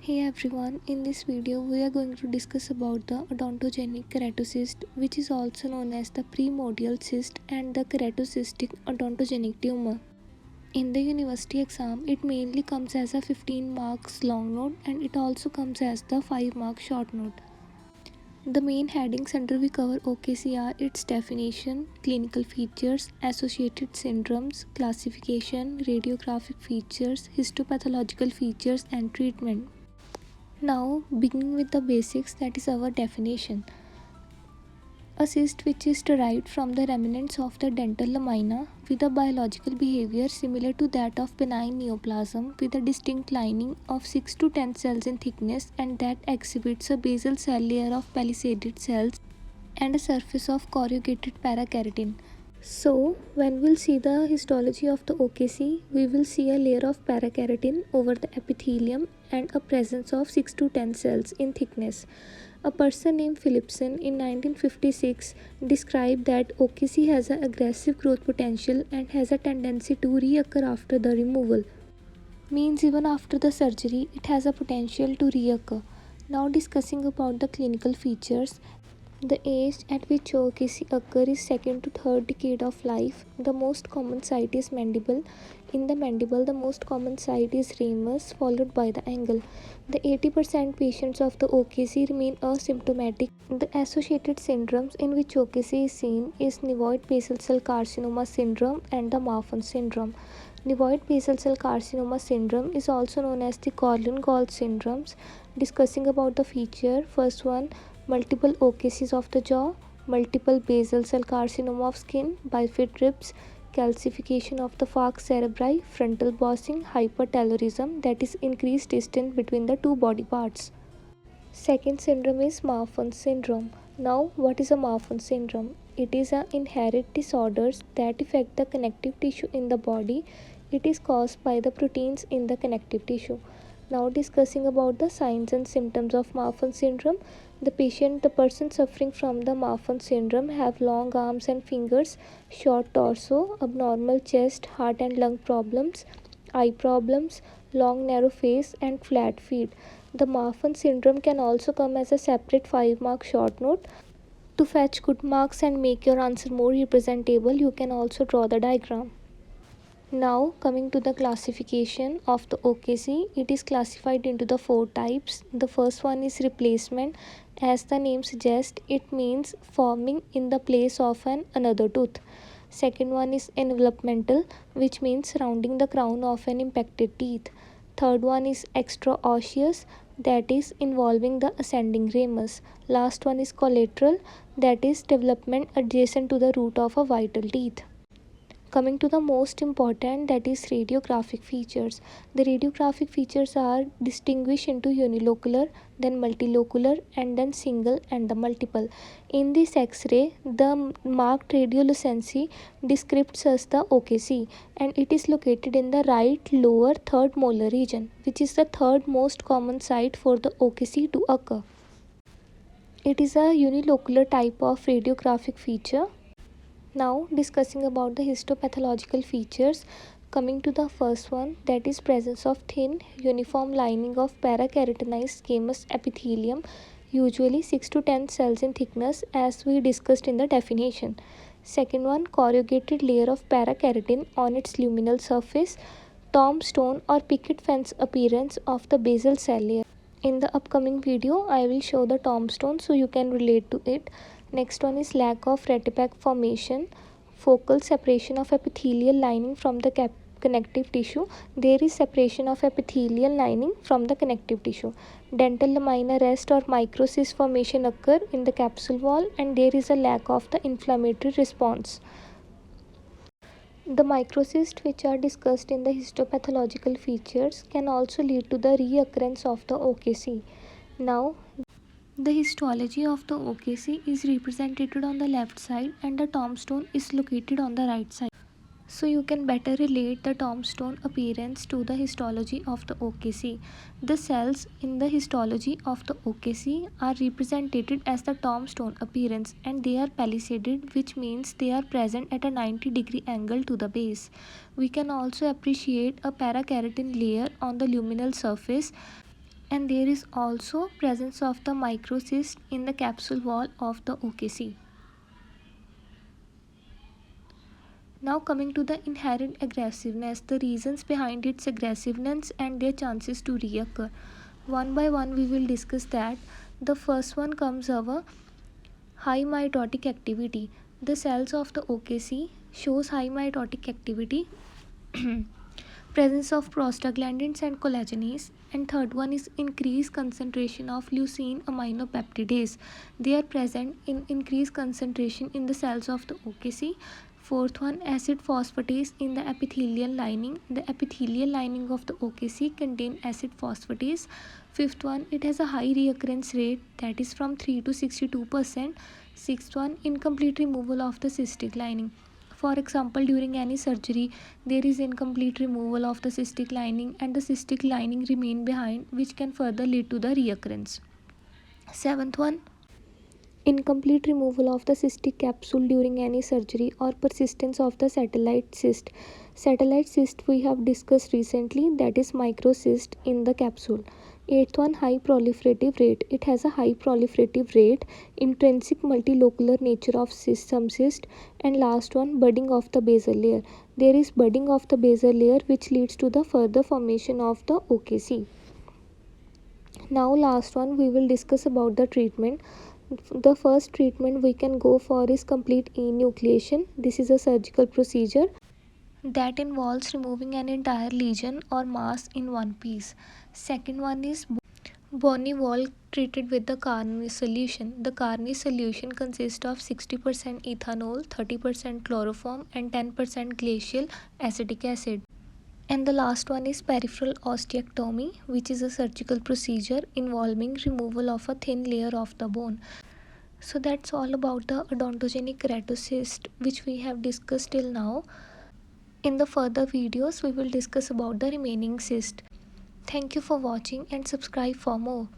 Hey everyone, in this video we are going to discuss about the odontogenic keratocyst, which is also known as the primordial cyst and the keratocystic odontogenic tumor. In the university exam, it mainly comes as a 15 marks long note and it also comes as the 5 mark short note. The main headings under we cover OKC are its definition, clinical features, associated syndromes, classification, radiographic features, histopathological features and treatment. Now, beginning with the basics, that is our definition. A cyst which is derived from the remnants of the dental lamina with a biological behavior similar to that of benign neoplasm with a distinct lining of 6 to 10 cells in thickness and that exhibits a basal cell layer of palisaded cells and a surface of corrugated parakeratin. So, when we'll see the histology of the OKC, we will see a layer of parakeratin over the epithelium and a presence of 6 to 10 cells in thickness. A person named Philipson in 1956 described that OKC has an aggressive growth potential and has a tendency to reoccur after the removal. Means even after the surgery, it has a potential to reoccur. Now discussing about the clinical features. The age at which OKC occur is second to third decade of life. The most common site is mandible. In the mandible, the most common site is ramus, followed by the angle. The 80% patients of the OKC remain asymptomatic. The associated syndromes in which OKC is seen is nevoid basal cell carcinoma syndrome and the Marfan syndrome. Nevoid basal cell carcinoma syndrome is also known as the Corlin-Gall syndromes. Discussing about the feature, first one, multiple OKCs of the jaw, multiple basal cell carcinoma of skin, bifid ribs, calcification of the falx cerebri, frontal bossing, hypertelorism, that is increased distance between the two body parts. Second syndrome is Marfan syndrome. Now, what is a Marfan syndrome? It is an inherited disorders that affect the connective tissue in the body. It is caused by the proteins in the connective tissue. Now discussing about the signs and symptoms of Marfan syndrome. The person suffering from the Marfan syndrome have long arms and fingers, short torso, abnormal chest, heart and lung problems, eye problems, long narrow face and flat feet. The Marfan syndrome can also come as a separate 5 mark short note. To fetch good marks and make your answer more representable, you can also draw the diagram. Now coming to the classification of the OKC, it is classified into the 4 types. The first one is replacement. As the name suggests, it means forming in the place of another tooth. Second one is envelopmental, which means surrounding the crown of an impacted teeth. Third one is extraosseous, that is involving the ascending ramus. Last one is collateral, that is development adjacent to the root of a vital teeth. Coming to the most important, that is radiographic features. The radiographic features are distinguished into unilocular, then multilocular and then single and the multiple. In this X-ray, the marked radiolucency describes as the OKC and it is located in the right lower third molar region, which is the third most common site for the OKC to occur. It is a unilocular type of radiographic feature. Now discussing about the histopathological features, coming to the first one, that is presence of thin uniform lining of parakeratinized squamous epithelium, usually 6 to 10 cells in thickness as we discussed in the definition. Second one, corrugated layer of parakeratin on its luminal surface, tombstone or picket fence appearance of the basal cell layer. In the upcoming video, I will show the tombstone so you can relate to it. Next one is lack of retipac formation, focal separation of epithelial lining from the connective tissue. There is separation of epithelial lining from the connective tissue. Dental lamina rest or microcyst formation occur in the capsule wall and there is a lack of the inflammatory response. The microcysts which are discussed in the histopathological features can also lead to the reoccurrence of the OKC. Now, the histology of the OKC is represented on the left side and the tombstone is located on the right side. So you can better relate the tombstone appearance to the histology of the OKC. The cells in the histology of the OKC are represented as the tombstone appearance and they are palisaded, which means they are present at a 90-degree angle to the base. We can also appreciate a parakeratin layer on the luminal surface. And there is also presence of the microcyst in the capsule wall of the OKC. Now coming to the inherent aggressiveness, the reasons behind its aggressiveness and their chances to reoccur. One by one we will discuss that. The first one comes our high mitotic activity. The cells of the OKC shows high mitotic activity, presence of prostaglandins and collagenase, and third one is increased concentration of leucine aminopeptidase. They are present in increased concentration in the cells of the OKC. Fourth one, acid phosphatase in the epithelial lining. The epithelial lining of the OKC contain acid phosphatase. Fifth one, it has a high reoccurrence rate, that is from 3 to 62%. Sixth one, incomplete removal of the cystic lining. For example, during any surgery, there is incomplete removal of the cystic lining and the cystic lining remain behind, which can further lead to the reoccurrence. Seventh one, incomplete removal of the cystic capsule during any surgery or persistence of the satellite cyst. Satellite cyst we have discussed recently, that is microcyst in the capsule. Eighth one, high proliferative rate. It has a high proliferative rate, intrinsic multilocular nature of some cyst. And last one, budding of the basal layer. There is budding of the basal layer which leads to the further formation of the OKC. Now last one we will discuss about the treatment. The first treatment we can go for is complete enucleation. This is a surgical procedure that involves removing an entire lesion or mass in one piece. Second one is bony wall treated with the Carney solution. The Carney solution consists of 60% ethanol, 30% chloroform and 10% glacial acetic acid. And the last one is peripheral osteectomy, which is a surgical procedure involving removal of a thin layer of the bone. So that's all about the odontogenic keratocyst which we have discussed till now. In the further videos we will discuss about the remaining cyst. Thank you for watching and subscribe for more.